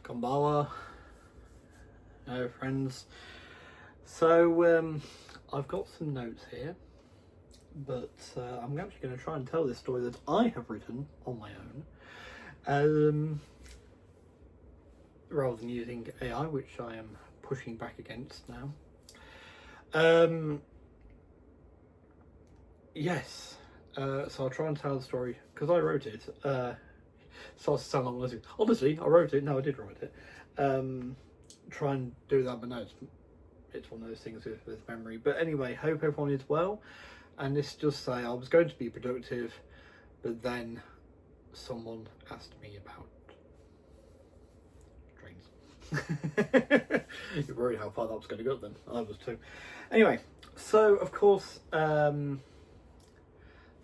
Konbawa, hello friends. So I've got some notes here, but I'm actually going to try and tell this story that I have written on my own, rather than using AI, which I am pushing back against now. Yes, so I'll try and tell the story because I wrote it. Starts to sound like honestly, I wrote it. No, I did write it. Try and do that, but no, it's one of those things with memory. But anyway, hope everyone is well. And this just say I was going to be productive, but then someone asked me about trains. You're worried how far that was going to go then. I was too. Anyway, so of course, the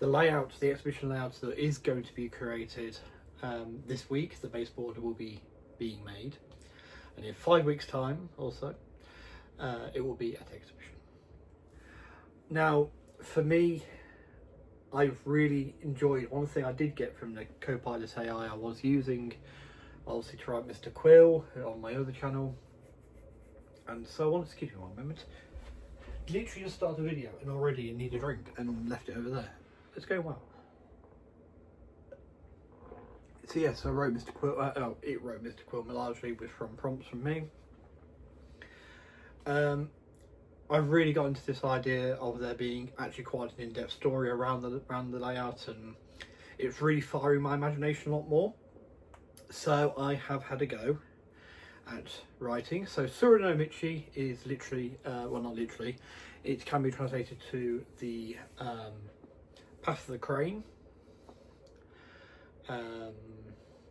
layout, the exhibition layout that is going to be created this week, the baseboard will be being made, and in 5 weeks' time also, it will be at the exhibition. Now, for me, I've really enjoyed one thing I did get from the Copilot AI I was using, obviously, to write Mr. Quill on my other channel, and so I wanted to give you 1 moment. Literally just started the video and already need a drink and left it over there. It's going well. So yes, I wrote Mr. Quill. It wrote Mr. Quill largely was from prompts from me. I've really got into this idea of there being actually quite an in-depth story around the layout, and it's really firing my imagination a lot more. So I have had a go at writing. So Tsuru no Michi is literally, well, not literally, it can be translated to the path of the crane.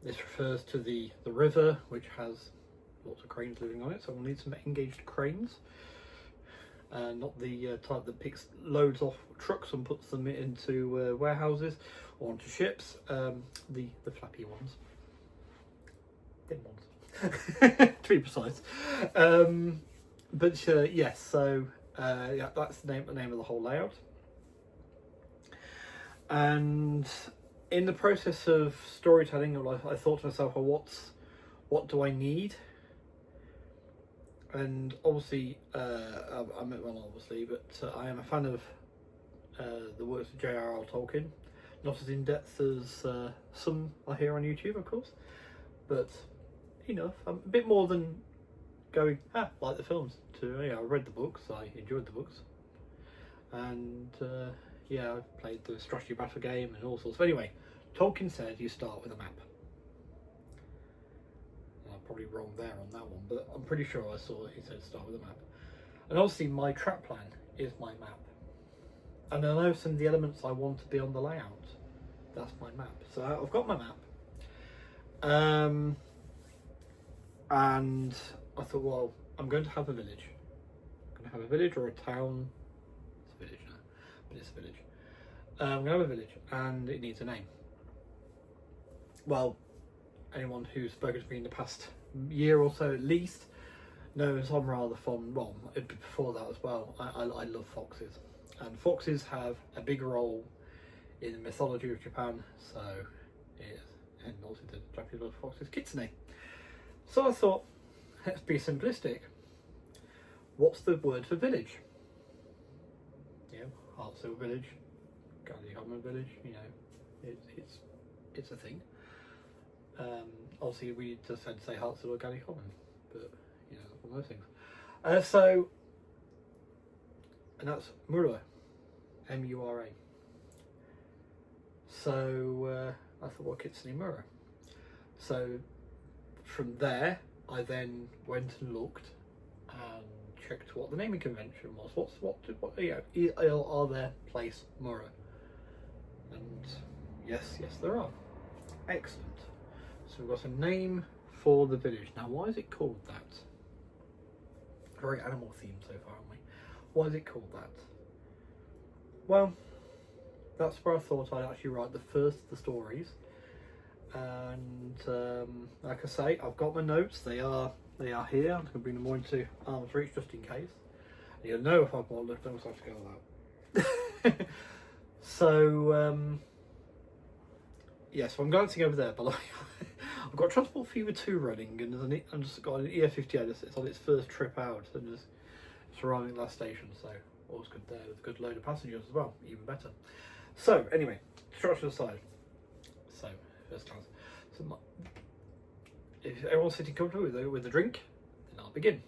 This refers to the river, which has lots of cranes living on it, so we'll need some engaged cranes. Not the type that picks loads off trucks and puts them into warehouses or onto ships. The flappy ones. Thin ones, to be precise. But yes, so yeah, that's the name of the whole layout. And in the process of storytelling, I thought to myself, well, what do I need? And obviously, I meant well, obviously, but I am a fan of the works of J.R.R. Tolkien. Not as in depth as some I hear on YouTube, of course, but enough. A bit more than going like the films. I read the books, I enjoyed the books, and yeah, I've played the strategy battle game and all sorts. But anyway, Tolkien said you start with a map. I'm probably wrong there on that one, but I'm pretty sure I saw he said start with a map. And obviously my track plan is my map. And I know some of the elements I want to be on the layout. That's my map. So I've got my map. And I thought, well, I'm going to have a village. I'm going to have a village or a town. It's a village now, but it's a village. I'm going to have a village and it needs a name. Well, anyone who's spoken to me in the past year or so at least knows I'm rather fond, well, before that as well, I love foxes. And foxes have a big role in the mythology of Japan, so it is, and also the Japanese love foxes, kitsune. So I thought, let's be simplistic. What's the word for village? You know, Heartseal village, Galley village, you know, it's a thing. Obviously we just had to say Heartseal or Galley Common, but you know, one of those things. So, and that's Mura, M-U-R-A. So I thought, well, Kitsune Mura. So from there, I then went and looked and checked what the naming convention was. What you know, are there place Mura? And yes, there are. Excellent. So we've got a name for the village. Now, why is it called that? Very animal themed so far, aren't we? Why is it called that? Well, that's where I thought I'd actually write the first of the stories. And like I say, I've got my notes. They are here. I'm going to bring them more into arm's reach just in case. And you'll know if I've got left, I have to go without. So yeah, so I'm glancing over there, but I've got Transport Fever 2 running, and I've just got an EF58. It's on its first trip out, and it's arriving at the last station, so all's good there, with a good load of passengers as well, even better. So, anyway, structure aside. So, first class. So, if everyone's sitting comfortably with a drink, then I'll begin.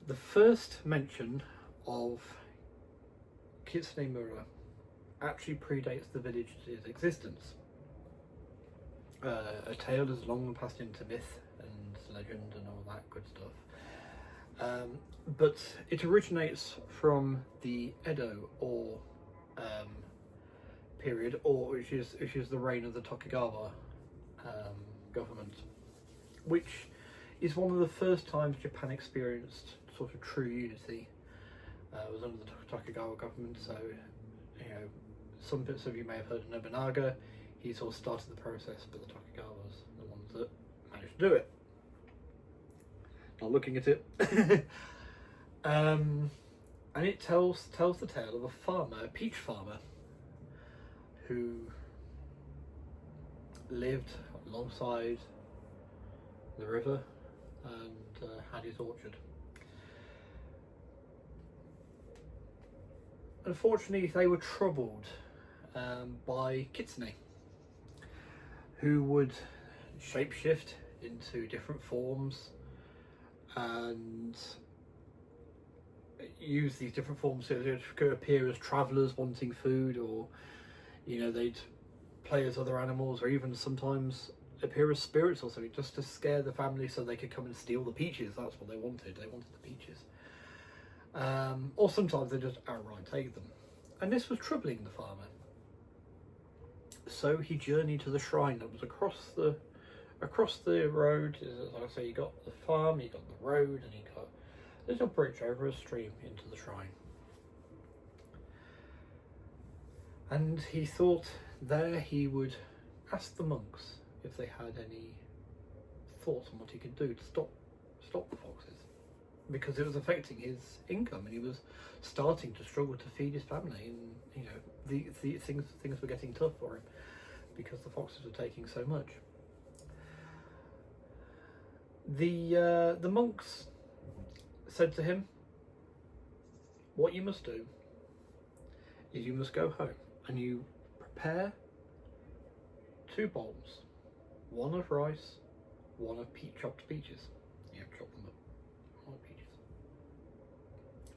The first mention of Kitsune Mura actually predates the village's existence. A tale has long passed into myth and legend and all that good stuff. But it originates from the Edo or period, which is the reign of the Tokugawa government, which is one of the first times Japan experienced sort of true unity. Was under the Tokugawa government, so some bits of you may have heard of Nobunaga. He sort of started the process, but the Tokugawas are the ones that managed to do it. Not looking at it. And it tells the tale of a peach farmer, who lived alongside the river and had his orchard. Unfortunately, they were troubled by kitsune, who would shapeshift into different forms and use these different forms to appear as travellers wanting food, or they'd play as other animals, or even sometimes appear as spirits or something, just to scare the family so they could come and steal the peaches. That's what they wanted. They wanted the peaches. Or sometimes they just outright take them. And this was troubling the farmer. So he journeyed to the shrine that was across the road. As I say, you got the farm, you got the road, and you got a little bridge over a stream into the shrine. And he thought there he would ask the monks if they had any thoughts on what he could do to stop the foxes, because it was affecting his income, and he was starting to struggle to feed his family, and the things were getting tough for him because the foxes were taking so much. The monks said to him, "What you must do is you must go home and you prepare 2 bowls, one of rice, one of chopped peaches. You have to chop them up, one of peaches.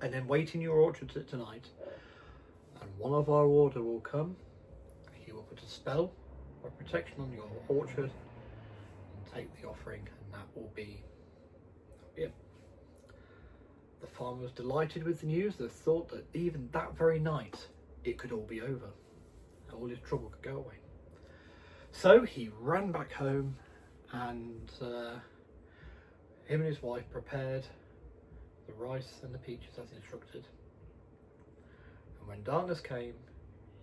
And then wait in your orchard tonight, and one of our order will come. He will put a spell of protection on your orchard and take the offering, and that will be it." The farmer was delighted with the news. They thought that even that very night it could all be over, and all his trouble could go away. So he ran back home, and him and his wife prepared the rice and the peaches as instructed. And when darkness came,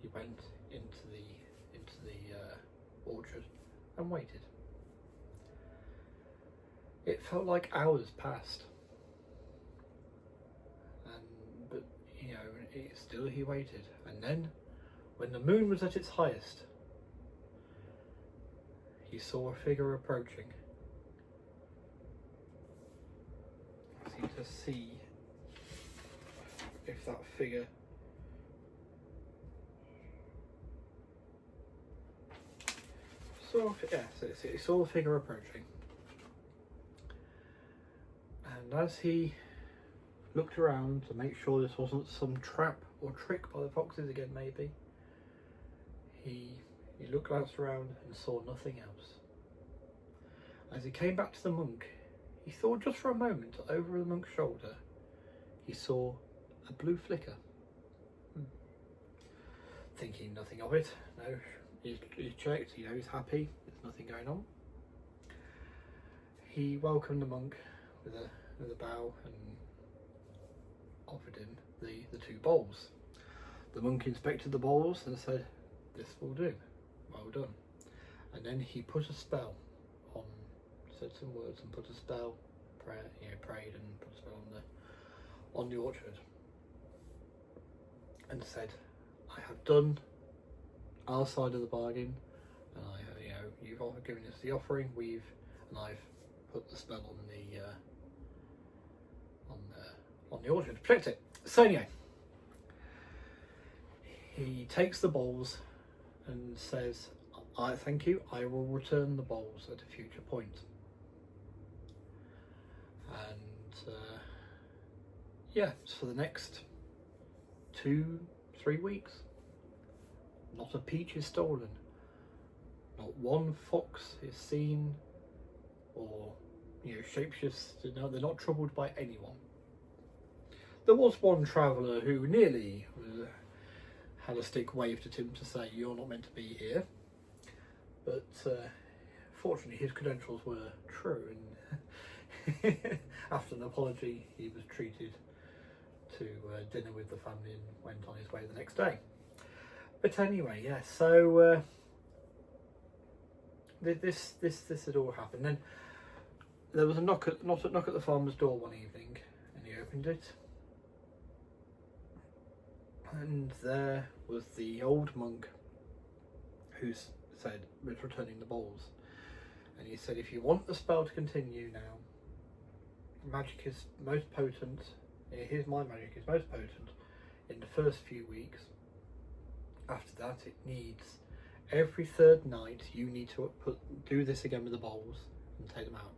he went into the orchard and waited. It felt like hours passed, but still he waited. And then, when the moon was at its highest, he saw a figure approaching. I need to see if that figure he saw a figure approaching, and as he looked around to make sure this wasn't some trap or trick by the foxes again, maybe he looked around and saw nothing else. As he came back to the monk, he thought just for a moment over the monk's shoulder he saw a blue flicker. Thinking nothing of it, no, he's checked, he's happy, there's nothing going on. He welcomed the monk with a bow and offered him the 2 bowls. The monk inspected the bowls and said, "This will do, well done." And then he put a spell on, said some words and put a spell, prayed and put a spell on the orchard, and said, "I have done our side of the bargain, and you've given us the offering. And I've put the spell on the orchard to protect it. So anyway, he takes the bowls and says, "I thank you. I will return the bowls at a future point." And yeah, so for the next 2-3 weeks, not a peach is stolen. Not one fox is seen, or shapeshifts. They're not troubled by anyone. There was one traveller who nearly had a stick waved at him to say, "You're not meant to be here," but fortunately his credentials were true, and after an apology he was treated to dinner with the family and went on his way the next day. But anyway, yeah, so this had all happened. Then there was a knock at the farmer's door one evening, and he opened it, and there was the old monk who said was returning the bowls, and he said, "If you want the spell to continue now, magic is most potent. Here's my magic is most potent in the first few weeks. After that, it needs every third night. You need to do this again with the bowls and take them out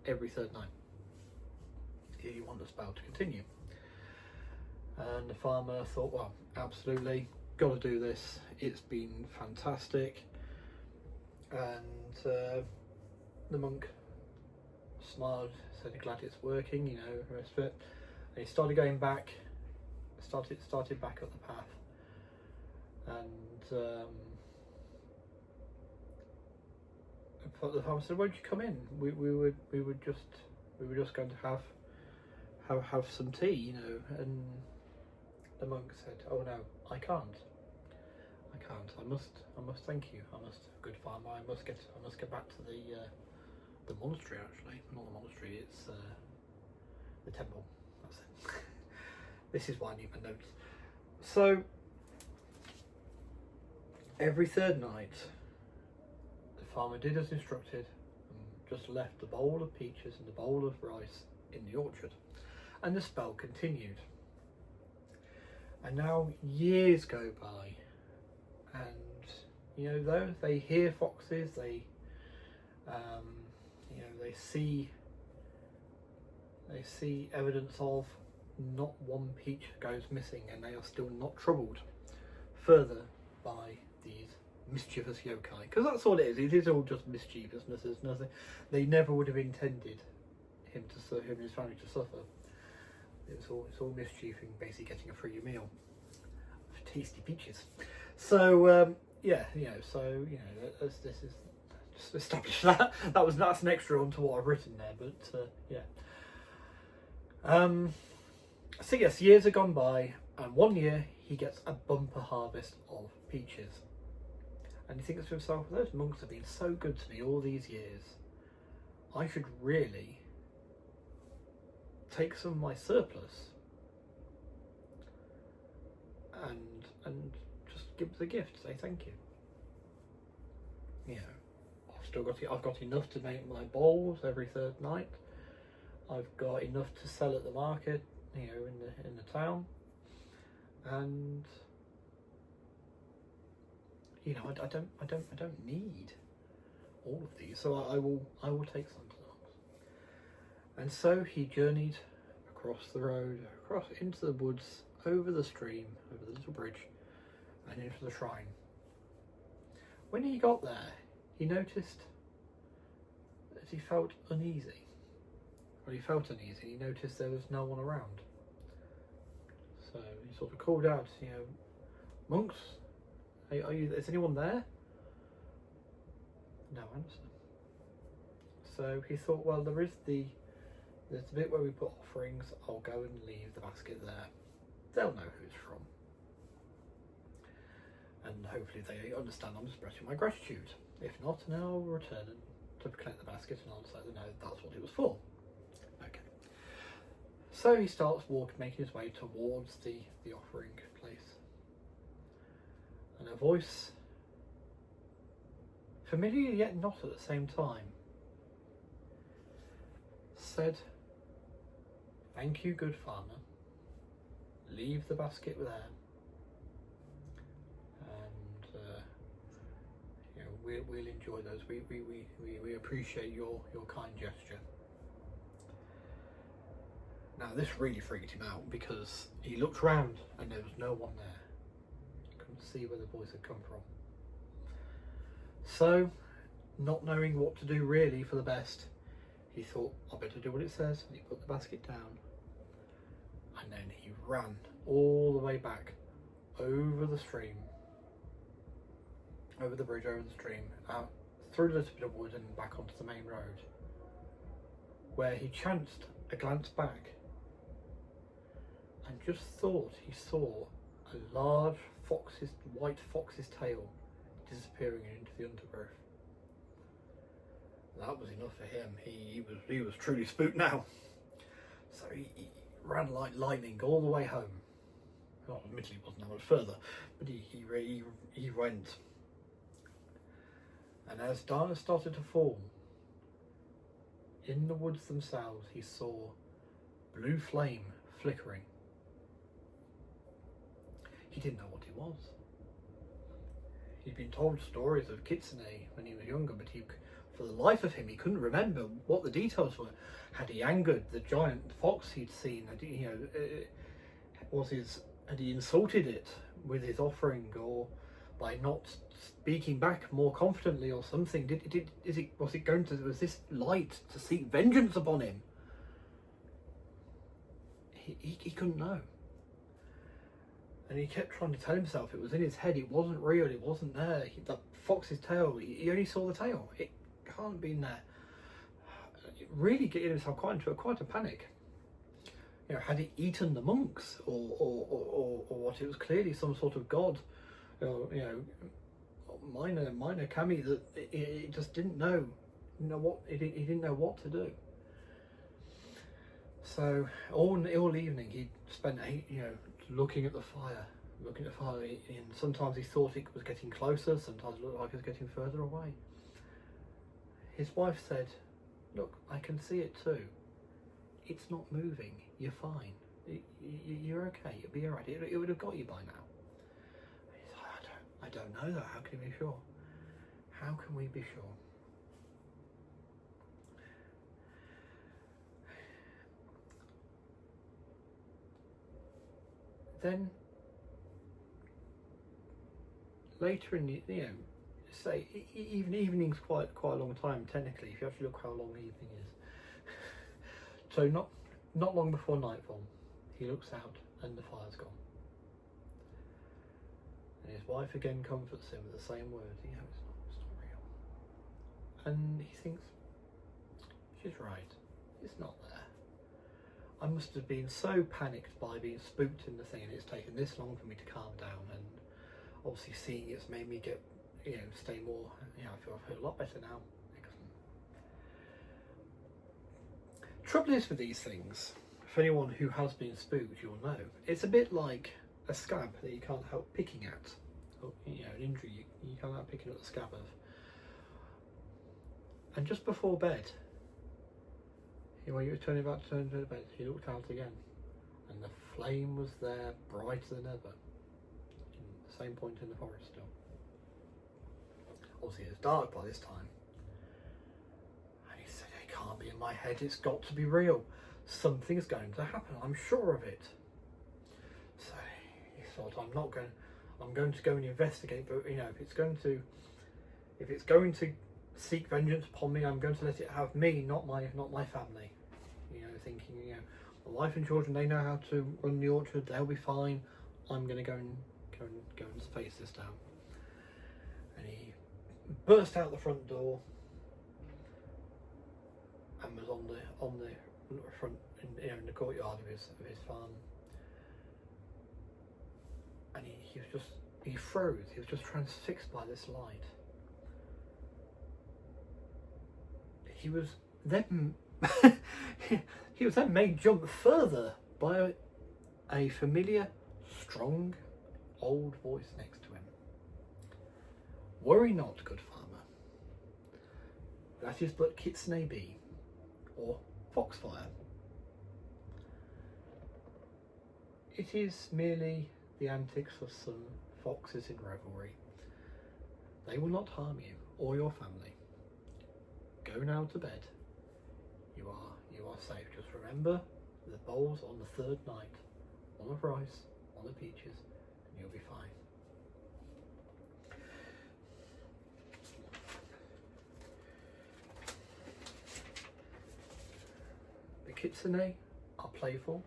every third night if you want the spell to continue." And the farmer thought, "Well, absolutely, got to do this. It's been fantastic." And the monk smiled, said, "Glad it's working," the rest of it. And he started going back, started back up the path, and the farmer said, "Won't you come in? We were just going to have some tea, And the monk said, "Oh no, I can't. I must thank you. I must, good farmer. I must get back to the monastery. Actually, not the monastery. It's the temple. That's it. This is why I need my notes." So every third night, the farmer did as instructed and just left the bowl of peaches and the bowl of rice in the orchard, and the spell continued. And now years go by, and though they hear foxes, they see evidence of not one peach goes missing, and they are still not troubled further by these mischievous yokai, because that's all it is. It is all just mischievousness. There's nothing. They never would have intended him and his family to suffer. It's all mischief and basically getting a free meal of tasty peaches. So this is just establish that's an extra onto what I've written there. But so yes, years have gone by, and one year he gets a bumper harvest of peaches, and he thinks to himself, "Those monks have been so good to me all these years. I should really take some of my surplus and just give it a gift, say thank you. I've got enough to make my bowls every third night. I've got enough to sell at the market, in the town, and I don't need all of these, so I will take some." And so he journeyed across the road, across into the woods, over the stream, over the little bridge, and into the shrine. When he got there, he noticed that he felt uneasy. He noticed there was no one around. So he sort of called out, "Monks, is anyone there?" No answer. So he thought, well, there's the bit where we put offerings. I'll go and leave the basket there. They'll know who it's from, and hopefully they understand I'm expressing my gratitude. If not, then I'll return to collect the basket, and I'll just let them know that's what it was for. Okay. So he starts making his way towards the offering place, and a voice familiar yet not at the same time, said, "Thank you, good farmer. Leave the basket there, and we'll enjoy those. We appreciate your kind gesture." Now this really freaked him out because he looked round and there was no one there. He couldn't see where the voice had come from. So, not knowing what to do really for the best, he thought, "I better do what it says," and he put the basket down. And then he ran all the way back over the stream, over the bridge, over the stream, out through the little bit of wood and back onto the main road, where he chanced a glance back and just thought he saw a large white fox's tail disappearing into the undergrowth. That was enough for him. He was truly spooked now. So he ran like lightning all the way home. Well, admittedly, wasn't that much further, but he went. And as darkness started to fall, in the woods themselves, he saw blue flame flickering. He didn't know what it was. He'd been told stories of kitsune when he was younger, but for the life of him, he couldn't remember what the details were. Had he angered the giant fox he'd seen? Had he insulted it with his offering, or by not speaking back more confidently, or something? Was this light to seek vengeance upon him? He couldn't know. And he kept trying to tell himself it was in his head, it wasn't real, it wasn't there. The fox's tail, he only saw the tail. It can't have been there. Really getting himself quite a panic. Had he eaten the monks, or what? It was clearly some sort of god, minor kami that it just didn't know what he didn't know what to do. So all evening he spent looking at the fire, and sometimes he thought it was getting closer, sometimes it looked like it was getting further away. His wife said, "Look, I can see it too. It's not moving. You're fine. You're okay. You'll be alright. It would have got you by now." He's like, I don't know though. How can we be sure? How can we be sure? Then later in the say even evening's quite a long time technically, if you actually look how long the evening is. So not long before nightfall, he looks out and the fire's gone. And his wife again comforts him with the same words, it's not real. And he thinks, she's right, it's not there. I must have been so panicked by being spooked in the thing, and it's taken this long for me to calm down, and obviously seeing it's made me get, stay more, I feel a lot better now. Trouble is with these things, for anyone who has been spooked, you'll know, it's a bit like a scab that you can't help picking at, or, an injury you can't help picking at the scab of. And just before bed, when you were about to turn to bed, he looked out again, and the flame was there, brighter than ever, in the same point in the forest still. Obviously it's dark by this time, and he said, "It can't be in my head, it's got to be real. Something's going to happen, I'm sure of it." So he thought, I'm going to go and investigate, but if it's going to seek vengeance upon me, I'm going to let it have me, not my family. Thinking, my wife and children, they know how to run the orchard, they'll be fine. I'm going to go and face this down. And he burst out the front door and was on the front, in the courtyard of his farm. And he froze. He was just transfixed by this light. He was then made jump further by a familiar, strong, old voice next to him. "Worry not, good farmer. that is but Kitsune Bee, or Foxfire. It is merely the antics of some foxes in revelry. They will not harm you or your family. Go now to bed. You are safe. Just remember the bowl's on the third night. One of rice, one of peaches, and you'll be fine. The kitsune are playful.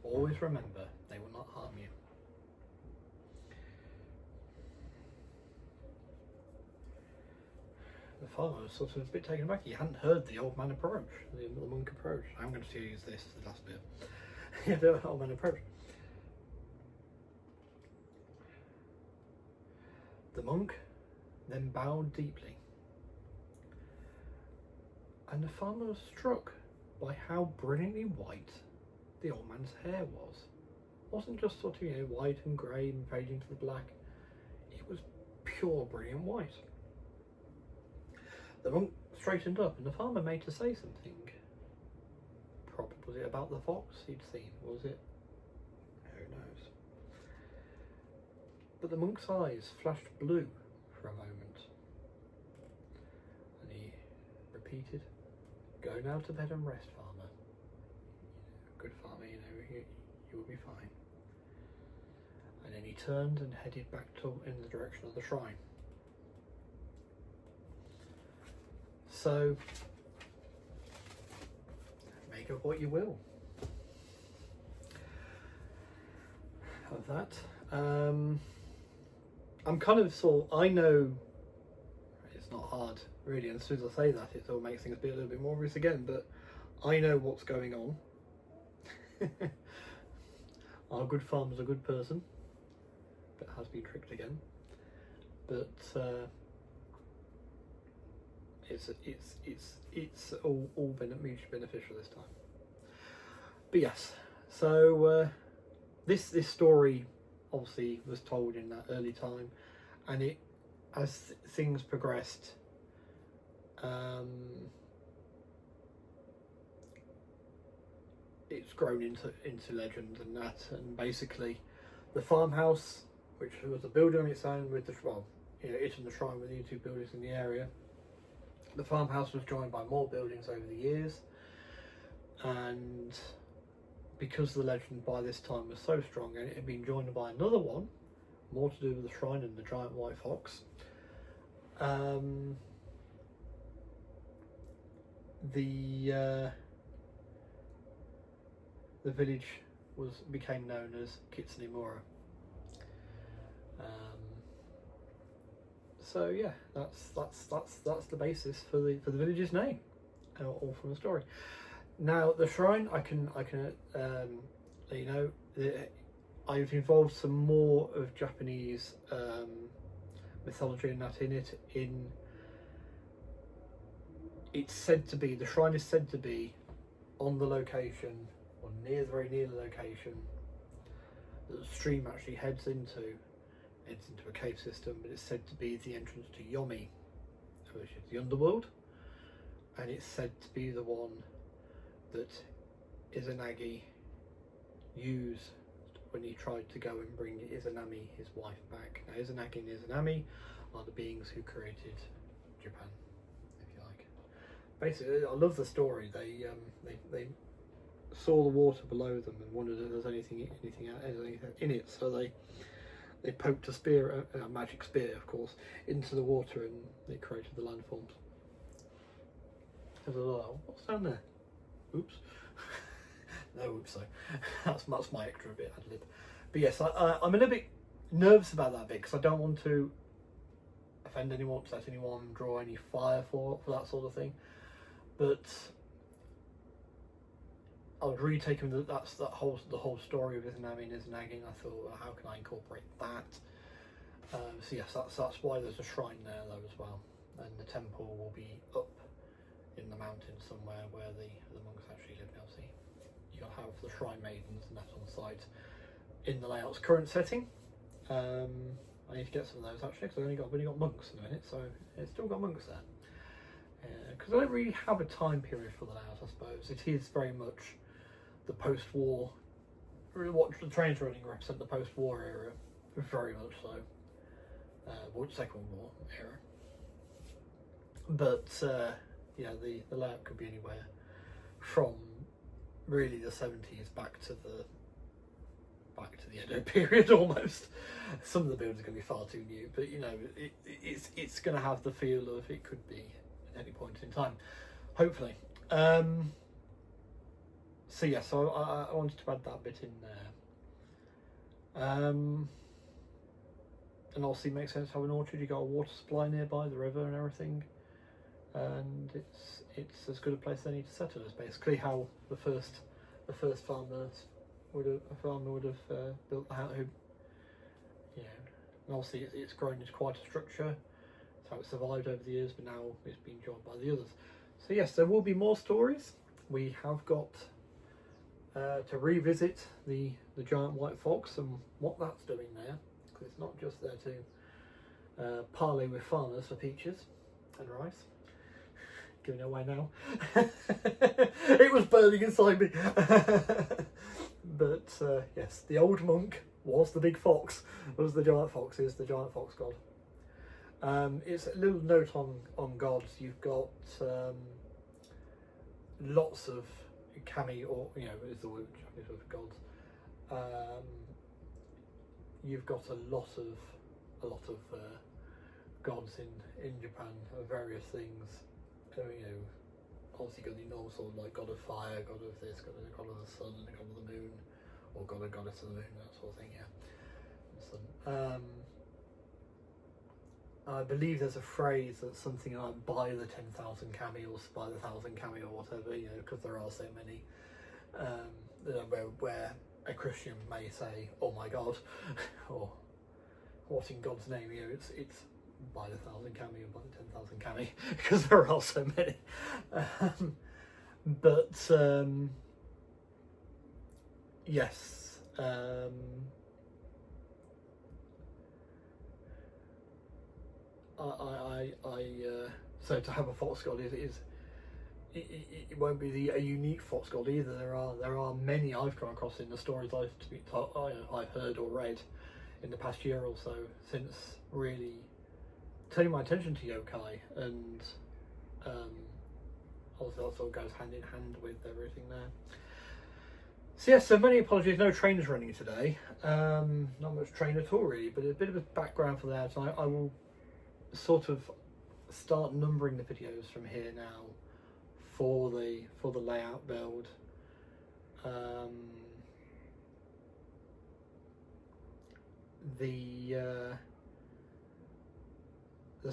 Always remember, they will not harm you. The farmer was sort of a bit taken aback. He hadn't heard the old man approach, the monk approach. I'm going to use this as the last bit. Yeah, the old man approach. The monk then bowed deeply, and the farmer was struck by how brilliantly white the old man's hair was. It wasn't just sort of, white and grey and fading to the black. It was pure brilliant white. The monk straightened up and the farmer made to say something. Probably was it about the fox he'd seen, was it? Who knows? But the monk's eyes flashed blue for a moment, and he repeated, "Go now to bed and rest, farmer. Good farmer, you will be fine." And then he turned and headed back in the direction of the shrine. So, make of what you will of that. I'm kind of I know it's not hard really, and as soon as I say that, it all makes things a little bit more obvious again, but I know what's going on. Our good farmer's a good person, but has been tricked again. But it's all been mutually beneficial this time. But yes, so this story obviously was told in that early time, and it, as things progressed, it's grown into legend and that, and basically the farmhouse, which was a building on its own with it and the shrine were the two buildings in the area. The farmhouse was joined by more buildings over the years, and because the legend by this time was so strong, and it had been joined by another one, more to do with the shrine and the giant white fox, the village became known as Kitsunemura. So yeah, that's the basis for the village's name, all from the story. Now the shrine, I can let you know, I've involved some more of Japanese mythology and that in it. It's said to be, the shrine is said to be on the location, or very near the location that the stream actually heads into a cave system, but it's said to be the entrance to Yomi, which is the underworld, and it's said to be the one that Izanagi used when he tried to go and bring Izanami, his wife, back. Now Izanagi and Izanami are the beings who created Japan, if you like. Basically, I love the story. They saw the water below them and wondered if there's anything in it, so they poked a spear, a magic spear of course, into the water, and it created the landforms. What's down there? Oops. No oops, so that's my extra bit ad lib. But yes, I'm a little bit nervous about that bit, because I don't want to offend anyone, upset anyone, draw any fire for that sort of thing. But I was really taken with the whole story of Izanami and Izanagi, and I thought, well, how can I incorporate that? So yes, that's why there's a shrine there though as well, and the temple will be up in the mountain somewhere where the monks actually live now. See, you'll have the shrine maidens and that on site in the layout's current setting. I need to get some of those actually, because I've only got monks at the minute, so it's still got monks there. because I don't really have a time period for the layout. I suppose it is very much the post-war. What the trains running represent the post-war era, very much so. Second War era. But yeah, the layout could be anywhere from really the 70s back to the Edo period almost. Some of the buildings are going to be far too new, but you know, it's going to have the feel of it could be at any point in time, hopefully. So yeah, so I wanted to add that bit in there. And also it makes sense to have an orchard. You got a water supply nearby, the river and everything, and it's as good a place as any to settle. Is basically how the first farmer would have built the house. You know, and obviously it's grown into quite a structure. That's how it survived over the years, but now it's been joined by the others. So yes, there will be more stories. We have got to revisit the giant white fox and what that's doing there, because it's not just there to parley with farmers for peaches and rice. Giving it away now. It was burning inside me. But yes, the old monk was the big fox, was the giant fox, is the giant fox god. It's a little note on gods. You've got lots of kami, or you know, is the word Japanese word for gods. You've got a lot of gods in Japan of various things. You know, obviously got the normal sort of like god of fire, god of this, god of the sun, and god of the moon, or god of goddess of the moon, that sort of thing. Yeah. I believe there's a phrase that's something like "buy the 10,000 kami" or "buy the 1,000 kami" or whatever. You know, because there are so many. Where a Christian may say, "Oh my God," or "What in God's name?" You know, it's buy the 1,000 kami or buy the 10,000 kami, because there are so many. Yes. So to have a fox god it won't be a unique fox god either. There are many I've come across in the stories I've heard or read in the past year or so, since really turning my attention to yokai, and also that sort of goes hand in hand with everything there. So yes, so many apologies, no trains running today. Not much train at all really, but a bit of a background for that. I will sort of start numbering the videos from here now for the layout build.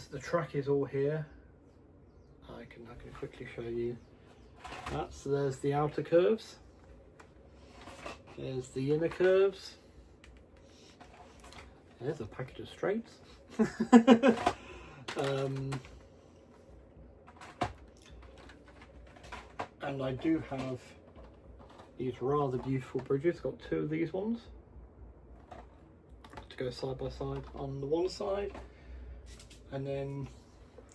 The track is all here. I can quickly show you that. So there's the outer curves, there's the inner curves, there's a package of straights. And I do have these rather beautiful bridges. Got two of these ones to go side by side on the one side, and then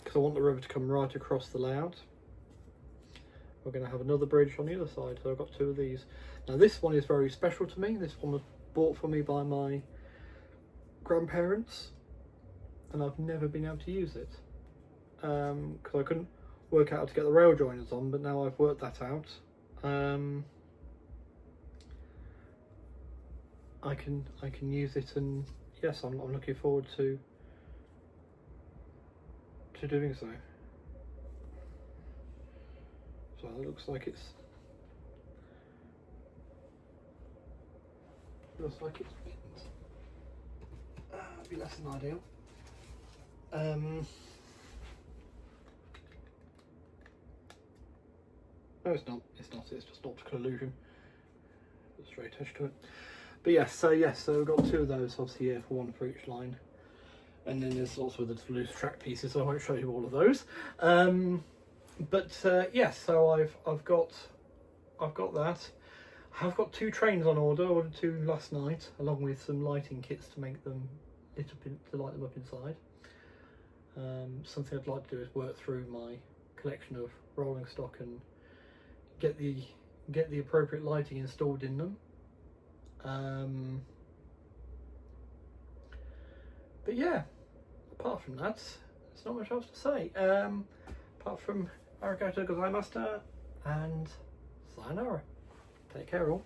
because I want the river to come right across the layout, we're going to have another bridge on the other side. So I've got two of these. Now this one is very special to me. This one was bought for me by my grandparents, and I've never been able to use it because I couldn't work out how to get the rail joiners on, but now I've worked that out. I can use it, and yes, I'm looking forward to doing so. So it looks like it's bent. Be less than ideal. No, it's not. It's just optical illusion. It's very attached to it. But yes, so we've got two of those obviously here, for one for each line, and then there's also the loose track pieces. So I won't show you all of those. Yes, so I've got that. I've got two trains on order. I ordered two last night, along with some lighting kits to make them to light them up inside. Something I'd like to do is work through my collection of rolling stock and get the appropriate lighting installed in them. But yeah, apart from that, there's not much else to say. Apart from arigato gozaimashita and sayonara. Take care all.